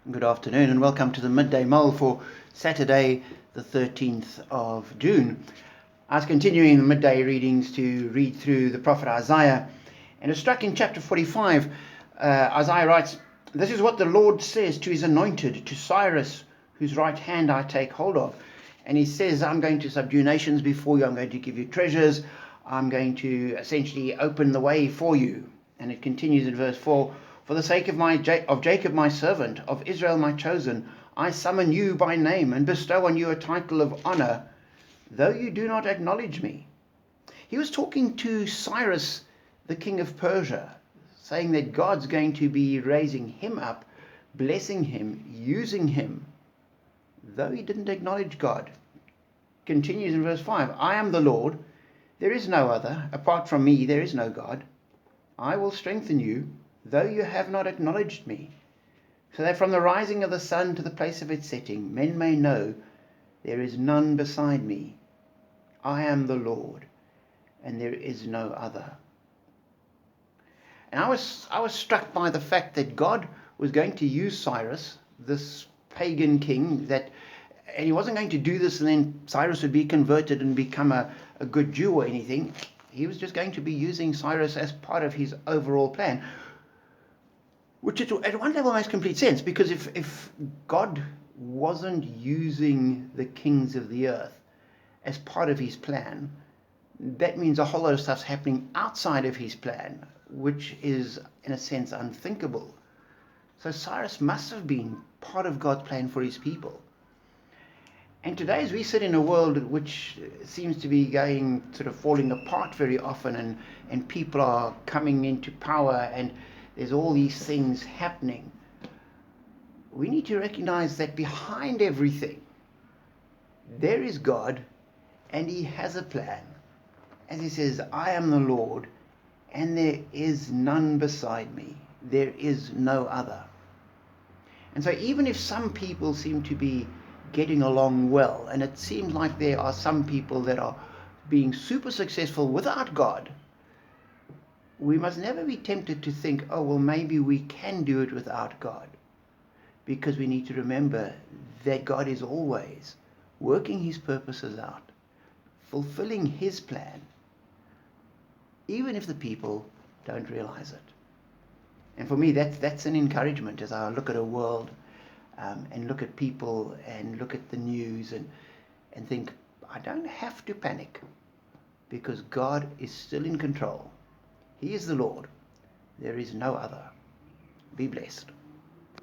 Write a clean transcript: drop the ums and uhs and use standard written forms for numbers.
Good afternoon and welcome to the Midday Mull for Saturday the 13th of June. I was continuing the midday readings to read through the prophet Isaiah, and it struck in chapter 45. Isaiah writes, "This is what the Lord says to his anointed, to Cyrus, whose right hand I take hold of." And he says, I'm going to subdue nations before you, I'm going to give you treasures, I'm going to essentially open the way for you. And it continues in verse 4, "For the sake of Jacob my servant, of Israel my chosen, I summon you by name and bestow on you a title of honor, though you do not acknowledge me." He was talking to Cyrus, the king of Persia, saying that God's going to be raising him up, blessing him, using him, though he didn't acknowledge God. Continues in verse 5, "I am the Lord, there is no other. Apart from me, there is no God. I will strengthen you, though you have not acknowledged me, so that from the rising of the sun to the place of its setting, men may know there is none beside me. I am the Lord, and there is no other." And I was struck by the fact that God was going to use Cyrus, this pagan king, and he wasn't going to do this and then Cyrus would be converted and become a good Jew or anything. He was just going to be using Cyrus as part of his overall plan, which at one level makes complete sense, because if God wasn't using the kings of the earth as part of his plan, that means a whole lot of stuff's happening outside of his plan, which is, in a sense, unthinkable. So Cyrus must have been part of God's plan for his people. And today, as we sit in a world which seems to be falling apart very often, and people are coming into power, and there's all these things happening, we need to recognize that behind everything, there is God, and he has a plan. As he says, "I am the Lord, and there is none beside me. There is no other." And so even if some people seem to be getting along well, and it seems like there are some people that are being super successful without God, we must never be tempted to think, oh, well, maybe we can do it without God. Because we need to remember that God is always working his purposes out, fulfilling his plan, even if the people don't realize it. And for me, that's an encouragement as I look at a world and look at people and look at the news and think, I don't have to panic, because God is still in control. He is the Lord. There is no other. Be blessed.